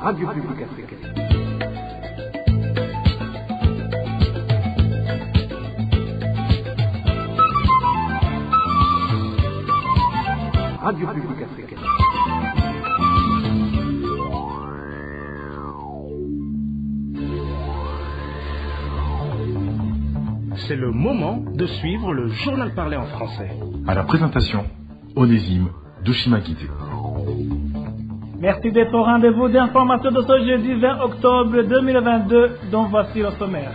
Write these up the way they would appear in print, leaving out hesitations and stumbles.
Radio Publique Africaine. Radio Publique Africaine. C'est le moment de suivre le journal parlé en français. À la présentation, Onésime Douchimakité. Merci d'être au rendez-vous d'information de ce jeudi 20 octobre 2022, dont voici le sommaire.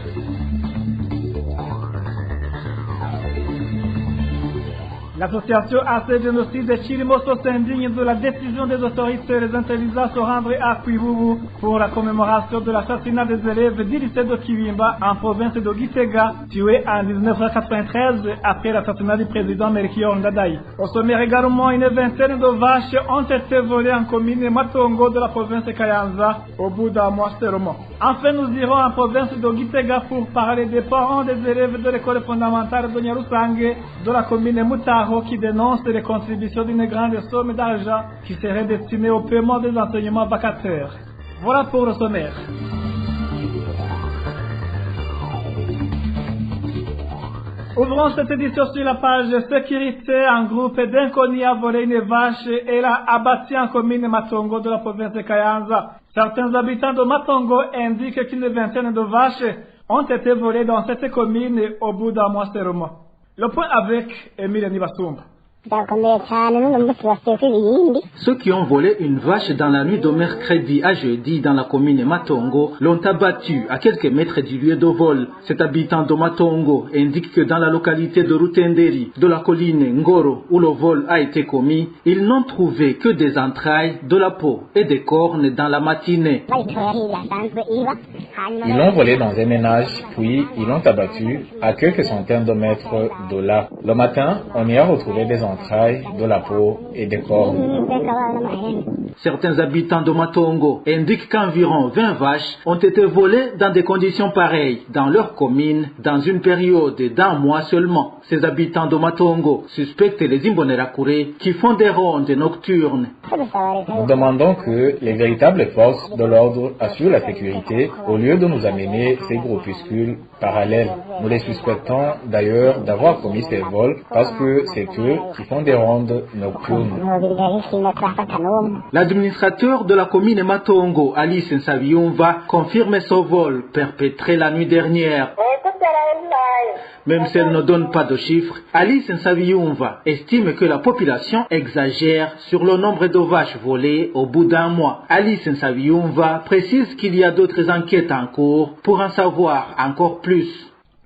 L'association AC Génocide de Chirimoso s'indigne de la décision des autorités les interdisant à se rendre à Kwiboubou pour la commémoration de l'assassinat des élèves du lycée de Kiwimba en province de Gitega, tués en 1993 après l'assassinat du président Melchior Ndadaye. Au sommaire également, une vingtaine de vaches ont été volées en commune Matongo de la province de Kayanza au bout d'un mois seulement. Enfin, nous irons en province de Gitega pour parler des parents des élèves de l'école fondamentale de Nyarusange de la commune Mutaro qui dénonce les contributions d'une grande somme d'argent qui serait destinée au paiement des enseignements vacataires. Voilà pour le sommaire. Ouvrons cette édition sur la page sécurité. Un groupe d'inconnus a volé une vache et l'a abattu en commune Matongo de la province de Kayanza. Certains habitants de Matongo indiquent qu'une vingtaine de vaches ont été volées dans cette commune au bout d'un mois seulement. Le point avec Emile Nibasumba. Ceux qui ont volé une vache dans la nuit de mercredi à jeudi dans la commune Matongo l'ont abattu à quelques mètres du lieu de vol. Cet habitant de Matongo indique que dans la localité de Rutenderi, de la colline Ngoro, où le vol a été commis, ils n'ont trouvé que des entrailles, de la peau et des cornes dans la matinée. Ils l'ont volé dans un ménage, puis ils l'ont abattu à quelques centaines de mètres de là. Le matin, on y a retrouvé des entrailles, de la peau et des cornes. Certains habitants de Matongo indiquent qu'environ 20 vaches ont été volées dans des conditions pareilles dans leur commune dans une période d'un mois seulement. Ces habitants de Matongo suspectent les Imbonerakure qui font des rondes nocturnes. Nous demandons que les véritables forces de l'ordre assurent la sécurité au lieu de nous amener ces groupuscules parallèles. Nous les suspectons d'ailleurs d'avoir commis ces vols parce que c'est eux qui font des rondes nocturnes. L'administrateur de la commune Matongo, Alice Nsaviyumva, confirme ce vol perpétré la nuit dernière. Même si elle ne donne pas de chiffres, Alice Nsaviyumva estime que la population exagère sur le nombre de vaches volées au bout d'un mois. Alice Nsaviyumva précise qu'il y a d'autres enquêtes en cours pour en savoir encore plus.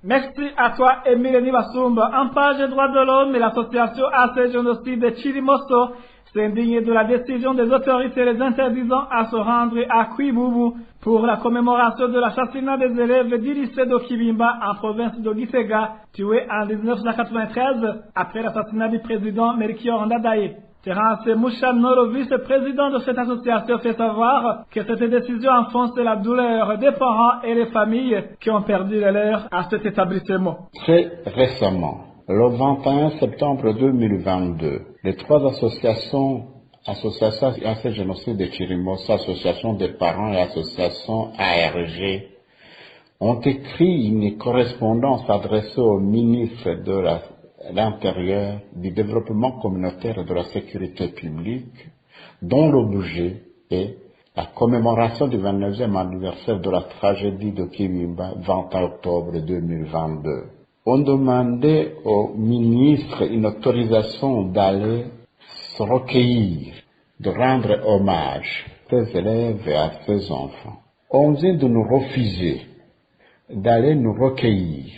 Merci à toi, Emile Nibasumba. En page droits de l'homme, l'association AC Génocide de Chirimoso s'indigne de la décision des autorités les interdisant à se rendre à Kwiboubou pour la commémoration de l'assassinat des élèves du lycée de Kiwimba en province de Gitega, tués en 1993 après l'assassinat du président Melchior Ndadaye. Terence Mouchanoro, vice-président de cette association, fait savoir que cette décision enfonce la douleur des parents et les familles qui ont perdu les leurs à cet établissement. Très récemment, le 21 septembre 2022, les trois associations AC Génocide de Chirimoso, Association des parents et Association ARG, ont écrit une correspondance adressée au ministre de l'Intérieur, du Développement communautaire et de la Sécurité publique, dont l'objet est la commémoration du 29e anniversaire de la tragédie de Kiwimba, 21 octobre 2022. On demandait au ministre une autorisation d'aller se recueillir, de rendre hommage à ces élèves et à ces enfants. On vient de nous refuser d'aller nous recueillir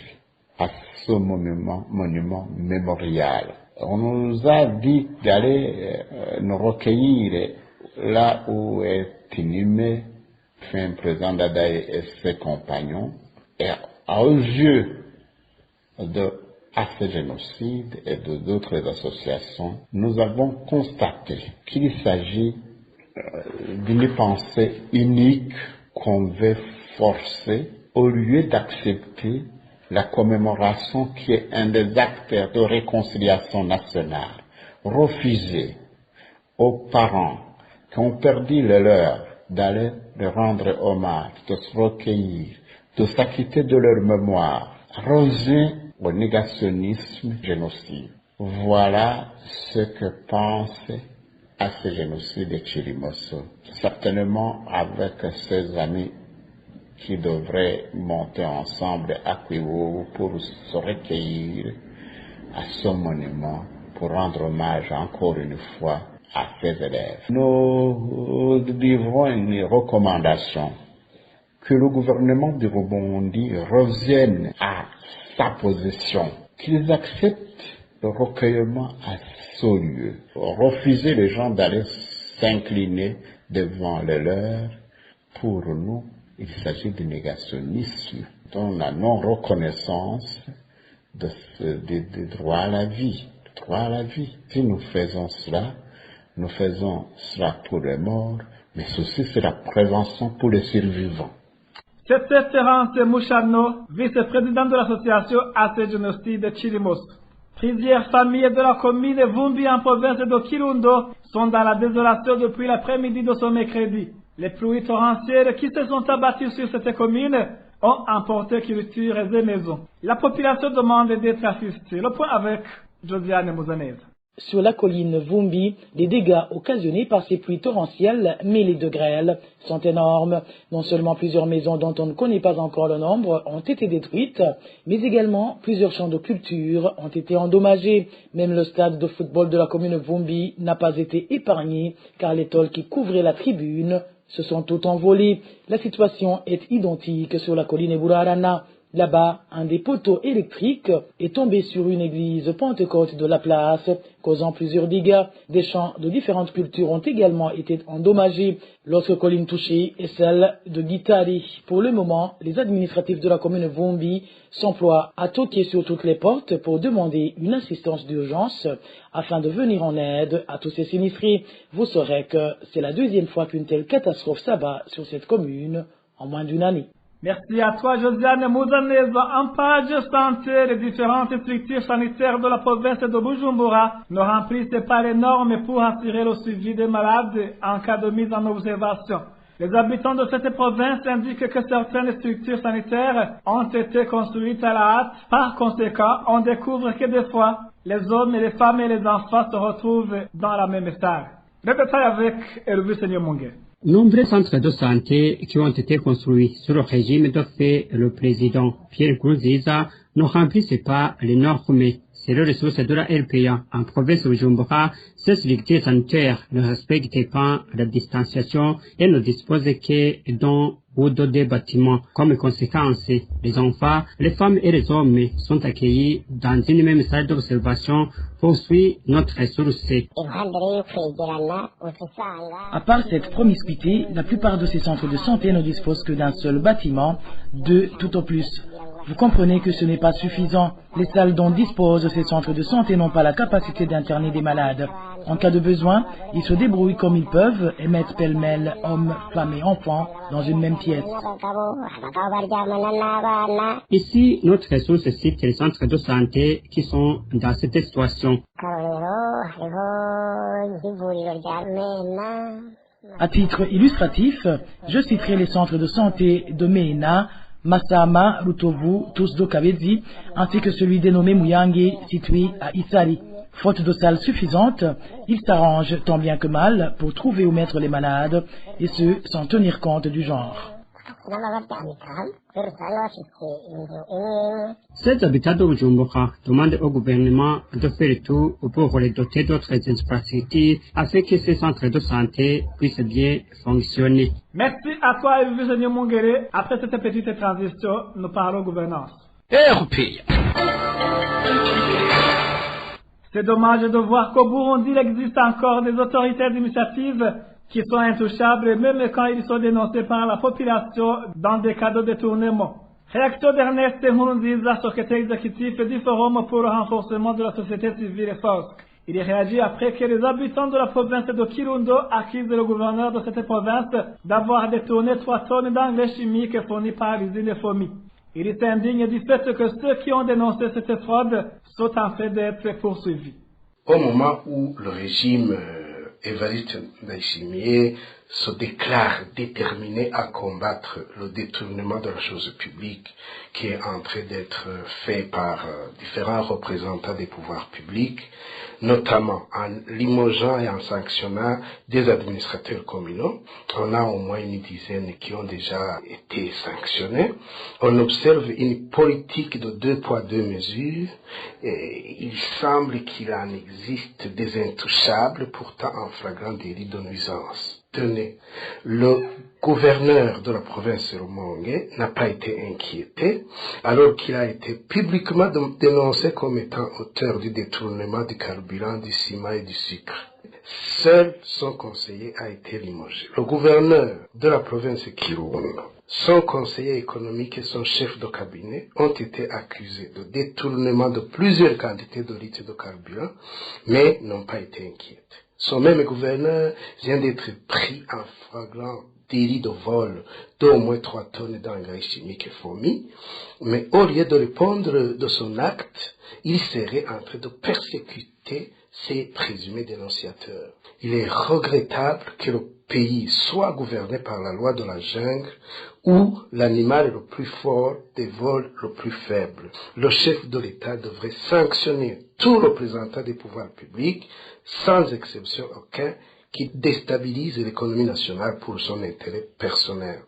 à ce monument mémorial. On nous a dit d'aller nous recueillir là où est inhumé le président Ndadaye et ses compagnons. Et aux yeux de AC Génocide et d'autres associations, nous avons constaté qu'il s'agit d'une pensée unique qu'on veut forcer au lieu d'accepter la commémoration qui est un des actes de réconciliation nationale. Refuser aux parents qui ont perdu le leur d'aller leur rendre hommage, de se recueillir, de s'acquitter de leur mémoire, revient au négationnisme génocide. Voilà ce que pense à ce génocide de Chirimoso. Certainement avec ses amis qui devraient monter ensemble à Kwiwu pour se recueillir à ce monument, pour rendre hommage encore une fois à ses élèves. Nous livrons une recommandation que le gouvernement du Burundi revienne à sa position, qu'ils acceptent le recueillement à ce lieu, refuser les gens d'aller s'incliner devant les leurs. Pour nous, il s'agit du négationnisme, dont la non-reconnaissance du droit à la vie. Droit à la vie. Si nous faisons cela, nous faisons cela pour les morts, mais ceci c'est la prévention pour les survivants. C'était Terence Mouchano, vice-président de l'association AC Génocide Chirimoso. Plusieurs familles de la commune de Vumbi en province de Kirundo sont dans la désolation depuis l'après-midi de ce mercredi. Les pluies torrentielles qui se sont abattues sur cette commune ont emporté cultures et maisons. La population demande d'être assistée. Le point avec Josiane Mouzanez. Sur la colline Vumbi, les dégâts occasionnés par ces pluies torrentielles mêlées de grêle sont énormes. Non seulement plusieurs maisons dont on ne connaît pas encore le nombre ont été détruites, mais également plusieurs champs de culture ont été endommagés. Même le stade de football de la commune Vumbi n'a pas été épargné car les tôles qui couvraient la tribune se sont toutes envolées. La situation est identique sur la colline Burarana. Là-bas, un des poteaux électriques est tombé sur une église Pentecôte de la place, causant plusieurs dégâts. Des champs de différentes cultures ont également été endommagés. L'autre colline touchée est celle de Guitari. Pour le moment, les administratifs de la commune Vumbi s'emploient à toquer sur toutes les portes pour demander une assistance d'urgence afin de venir en aide à tous ces sinistrés. Vous saurez que c'est la deuxième fois qu'une telle catastrophe s'abat sur cette commune en moins d'une année. Merci à toi, Josiane Mouzanez. En page santé, les différentes structures sanitaires de la province de Bujumbura ne remplissent pas les normes pour assurer le suivi des malades en cas de mise en observation. Les habitants de cette province indiquent que certaines structures sanitaires ont été construites à la hâte. Par conséquent, on découvre que des fois, les hommes, les femmes et les enfants se retrouvent dans la même salle. Le détail avec Elvis Nyamungé. Nombreux centres de santé qui ont été construits sous le régime de fait le président Pierre Nkurunziza ne remplissaient pas les normes. C'est le ressource de la RPA. En province de Bujumbura, ces structures sanitaires ne respectent pas la distanciation et ne disposent que d'un ou de deux bâtiments. Comme conséquence, les enfants, les femmes et les hommes sont accueillis dans une même salle d'observation pour suivre notre ressource. À part cette promiscuité, la plupart de ces centres de santé ne disposent que d'un seul bâtiment, deux tout au plus. Vous comprenez que ce n'est pas suffisant. Les salles dont disposent ces centres de santé n'ont pas la capacité d'interner des malades. En cas de besoin, ils se débrouillent comme ils peuvent et mettent pêle-mêle hommes, femmes et enfants dans une même pièce. Ici, notre ressource cite les centres de santé qui sont dans cette situation. À titre illustratif, je citerai les centres de santé de Meena, Masama, Rutovu, tous de Kabezi, ainsi que celui dénommé Muyangi, situé à Isari. Faute de salles suffisantes, ils s'arrangent tant bien que mal pour trouver où mettre les malades, et ce, sans tenir compte du genre. Ces habitants de Bujumbura demandent au gouvernement de faire tout pour les doter d'autres infrastructures afin que ces centres de santé puissent bien fonctionner. Merci à toi, Elvis Nyamungé. Après cette petite transition, nous parlons gouvernance. RPA. C'est dommage de voir qu'au Burundi, il existe encore des autorités administratives qui sont intouchables, même quand ils sont dénoncés par la population dans des cas de détournement. Réaction d'Ernest Nkurunziza, secrétaire exécutif du Forum pour le renforcement de la société civile et FOSC. Il réagit après que les habitants de la province de Kirundo accusent le gouverneur de cette province d'avoir détourné 3 tonnes d'engrais chimiques fournis par l'usine FOMI. Il est indigne du fait que ceux qui ont dénoncé cette fraude sont en fait d'être poursuivis. Au moment où le régime Évariste Ndayishimiye se déclare déterminé à combattre le détournement de la chose publique qui est en train d'être fait par différents représentants des pouvoirs publics, notamment en limogeant et en sanctionnant des administrateurs communaux. On a au moins une dizaine qui ont déjà été sanctionnés. On observe une politique de 2 poids 2 mesures. Et il semble qu'il en existe des intouchables, pourtant en flagrant délit de nuisance. Tenez, le gouverneur de la province de Rumonge n'a pas été inquiété, alors qu'il a été publiquement dénoncé comme étant auteur du détournement du carburant, du ciment et du sucre. Seul son conseiller a été limogé. Le gouverneur de la province de Kirundo, son conseiller économique et son chef de cabinet ont été accusés de détournement de plusieurs quantités de litres de carburant, mais n'ont pas été inquiétés. Son même gouverneur vient d'être pris en flagrant délit de vol d'au moins 3 tonnes d'engrais chimiques et fourmis, mais au lieu de répondre de son acte, il serait en train de persécuter ses présumés dénonciateurs. Il est regrettable que le pays soit gouverné par la loi de la jungle où l'animal le plus fort dévore le plus faible. Le chef de l'État devrait sanctionner tout représentant des pouvoirs publics, sans exception aucune, qui déstabilise l'économie nationale pour son intérêt personnel.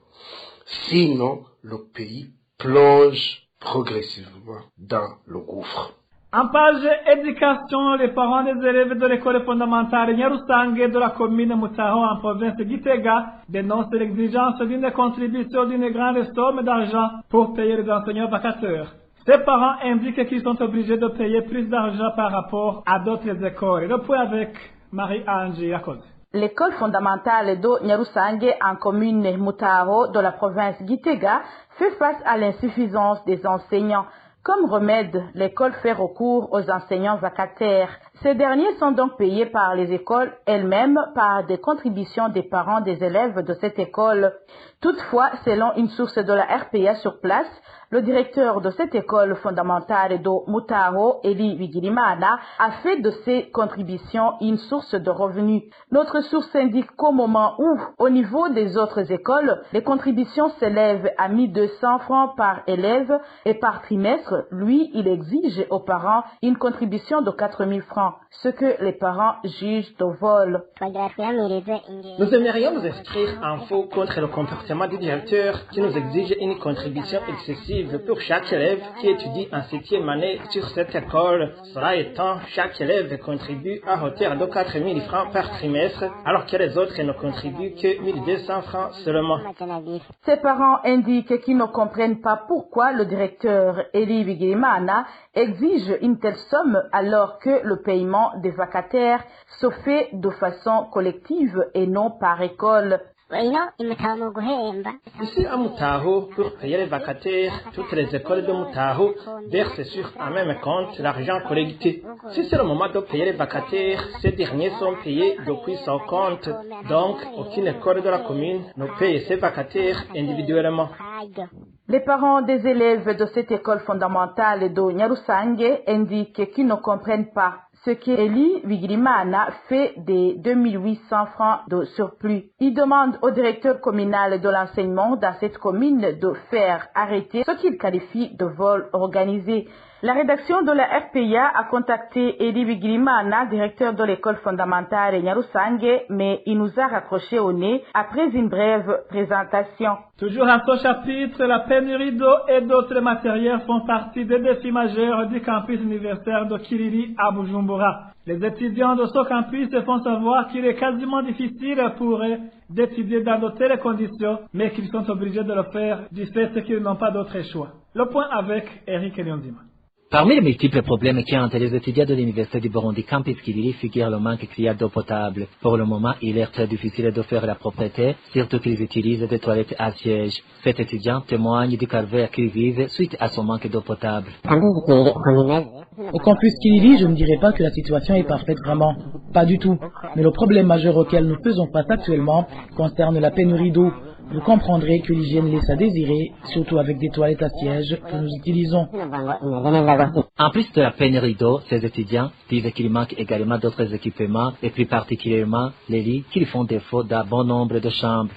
Sinon, le pays plonge progressivement dans le gouffre. En page éducation, les parents des élèves de l'école fondamentale Nyarusange de la commune Mutaho en province de Gitega dénoncent l'exigence d'une contribution d'une grande somme d'argent pour payer les enseignants vacataires. Ces parents indiquent qu'ils sont obligés de payer plus d'argent par rapport à d'autres écoles. Le point avec Marie-Ange Yacob. L'école fondamentale de Nyarusange en commune Mutaho de la province Gitega fait face à l'insuffisance des enseignants. Comme remède, l'école fait recours aux enseignants vacataires. Ces derniers sont donc payés par les écoles elles-mêmes par des contributions des parents des élèves de cette école. Toutefois, selon une source de la RPA sur place, le directeur de cette école fondamentale de Mutaho, Eli Vigirimana, a fait de ces contributions une source de revenus. Notre source indique qu'au moment où, au niveau des autres écoles, les contributions s'élèvent à 1200 francs par élève et par trimestre, lui, il exige aux parents une contribution de 4000 francs, ce que les parents jugent de vol. Nous aimerions nous inscrire en faux contre le comportement du directeur qui nous exige une contribution excessive pour chaque élève qui étudie en 7e année sur cette école. Cela étant, chaque élève contribue à hauteur de 4000 francs par trimestre, alors que les autres ne contribuent que 1200 francs seulement. Ces parents indiquent qu'ils ne comprennent pas pourquoi le directeur Eli Vigirimana exige une telle somme alors que le paiement des vacataires se fait de façon collective et non par école. Ici à Mutaho, pour payer les vacataires, toutes les écoles de Mutaho versent sur un même compte l'argent collecté. Si c'est le moment de payer les vacataires, ces derniers sont payés depuis son compte. Donc, aucune école de la commune ne paye ses vacataires individuellement. Les parents des élèves de cette école fondamentale de Nyarusange indiquent qu'ils ne comprennent pas ce qu'Eli Vigirimana fait des 2800 francs de surplus. Il demande au directeur communal de l'enseignement dans cette commune de faire arrêter ce qu'il qualifie de vol organisé. La rédaction de la RPA a contacté Eli Vigirimana, directeur de l'école fondamentale Nyarusange, mais il nous a raccroché au nez après une brève présentation. Toujours à ce chapitre, la pénurie d'eau et d'autres matériels font partie des défis majeurs du campus universitaire de Kiriri à Bujumbura. Les étudiants de ce campus se font savoir qu'il est quasiment difficile pour eux d'étudier dans de telles conditions, mais qu'ils sont obligés de le faire du fait qu'ils n'ont pas d'autre choix. Le point avec Eric Eliondima. Parmi les multiples problèmes qui hantent les étudiants de l'Université du Burundi Campus Kiriri figure le manque criard d'eau potable. Pour le moment, il est très difficile de faire la propreté, surtout qu'ils utilisent des toilettes à siège. Cet étudiant témoigne du calvaire qu'il vit suite à son manque d'eau potable. Au campus Kiriri, je ne dirais pas que la situation est parfaite vraiment. Pas du tout. Mais le problème majeur auquel nous faisons face actuellement concerne la pénurie d'eau. vous comprendrez que l'hygiène laisse à désirer, surtout avec des toilettes à siège que nous utilisons. En plus de la pénurie d'eau, ces étudiants disent qu'il manque également d'autres équipements et plus particulièrement les lits qui font défaut d'un bon nombre de chambres.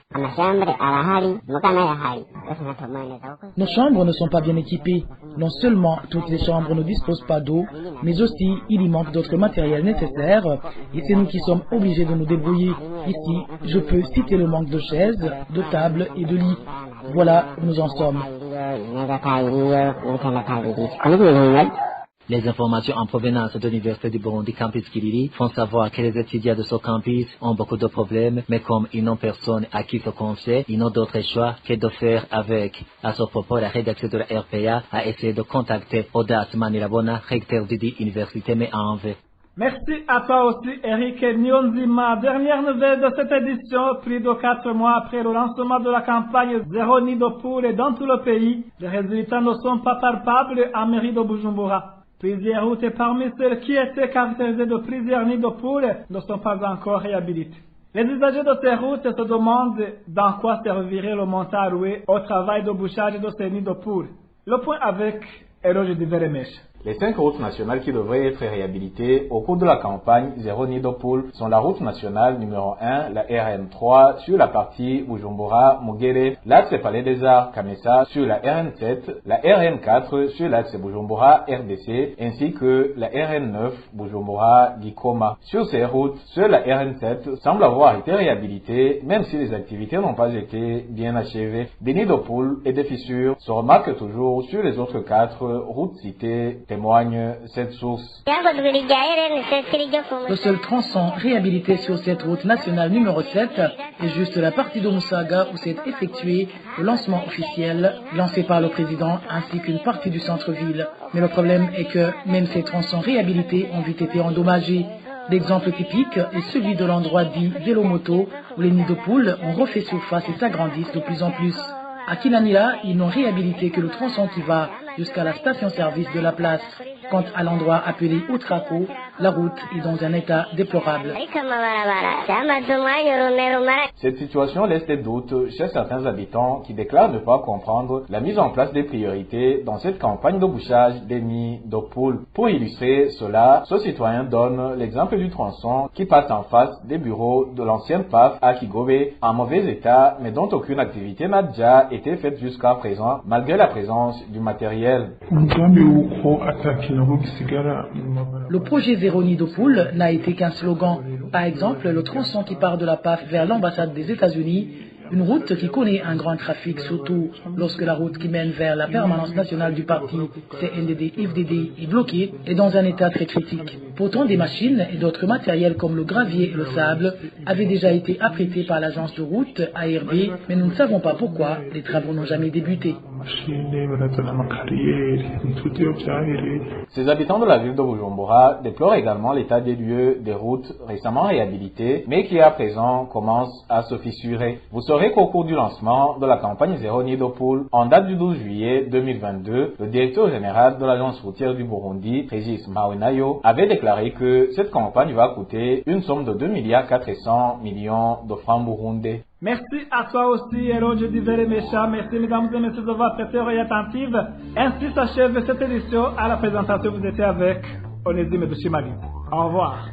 Nos chambres ne sont pas bien équipées. Non seulement toutes les chambres ne disposent pas d'eau, mais aussi il y manque d'autres matériels nécessaires et c'est nous qui sommes obligés de nous débrouiller. Ici, je peux citer le manque de chaises, de tables et de lits. Voilà où nous en sommes. Les informations en provenance de l'Université du Burundi Campus Kiriri font savoir que les étudiants de ce campus ont beaucoup de problèmes, mais comme ils n'ont personne à qui se confier, ils n'ont d'autre choix que de faire avec. À ce propos, la rédaction de la RPA a essayé de contacter Audace Manirabona, recteur de l'université Méanve. Merci à toi aussi, Eric Nyonzima. Dernière nouvelle de cette édition, plus de 4 mois après le lancement de la campagne Zéro Nid de Poule dans tout le pays, les résultats ne sont pas palpables en mairie de Bujumbura. Plusieurs routes parmi celles qui étaient caractérisées de plusieurs nids de poules ne sont pas encore réhabilitées. Les usagers de ces routes se demandent dans quoi servirait le montant alloué au travail de bouchage de ces nids de poules. Le point avec Eroge Diveremèche. Les 5 routes nationales qui devraient être réhabilitées au cours de la campagne Zéro Nid de Poule sont la route nationale numéro 1, la RN3 sur la partie Bujumbura-Mugere, l'axe Palais des Arts Kamesa sur la RN7, la RN4 sur l'axe Bujumbura-RDC ainsi que la RN9 Bujumbura-Gikoma. Sur ces routes, seule la RN7 semble avoir été réhabilitée même si les activités n'ont pas été bien achevées. Des nids de poules et des fissures se remarquent toujours sur les autres 4 routes citées, témoigne cette source. Le seul tronçon réhabilité sur cette route nationale numéro 7 est juste la partie de Musaga où s'est effectué le lancement officiel lancé par le président ainsi qu'une partie du centre-ville. Mais le problème est que même ces tronçons réhabilités ont vite été endommagés. L'exemple typique est celui de l'endroit dit Vélomoto où les nids de poules ont refait surface et s'agrandissent de plus en plus. À Kinanila, ils n'ont réhabilité que le tronçon qui va jusqu'à la station-service de la place. Quant à l'endroit appelé Outraco, la route est dans un état déplorable. Cette situation laisse des doutes chez certains habitants qui déclarent ne pas comprendre la mise en place des priorités dans cette campagne de bouchage des nids de poules. Pour illustrer cela, ce citoyen donne l'exemple du tronçon qui passe en face des bureaux de l'ancienne PAF à Kigobe en mauvais état mais dont aucune activité n'a déjà été faite jusqu'à présent malgré la présence du matériel. Le projet Zéro Nid de Poule n'a été qu'un slogan. Par exemple, le tronçon qui part de la PAF vers l'ambassade des États-Unis, une route qui connaît un grand trafic, surtout lorsque la route qui mène vers la permanence nationale du parti CNDD-FDD est bloquée, est dans un état très critique. Pourtant, des machines et d'autres matériels comme le gravier et le sable avaient déjà été apprêtés par l'agence de route ARB, mais nous ne savons pas pourquoi les travaux n'ont jamais débuté. Ces habitants de la ville de Bujumbura déplorent également l'état des lieux des routes récemment réhabilitées, mais qui à présent commencent à se fissurer. Vous saurez qu'au cours du lancement de la campagne Zéro Nid de Poule, en date du 12 juillet 2022, le directeur général de l'agence routière du Burundi, Régis Mawenayo, avait déclaré que cette campagne va coûter une somme de 2,4 milliards de francs burundais. Merci à toi aussi, Eroge Diveremesha. Merci, mesdames et messieurs, de votre oreille attentive. Ainsi s'achève cette édition. À la présentation, vous étiez avec Onésime de Chimali. Au revoir.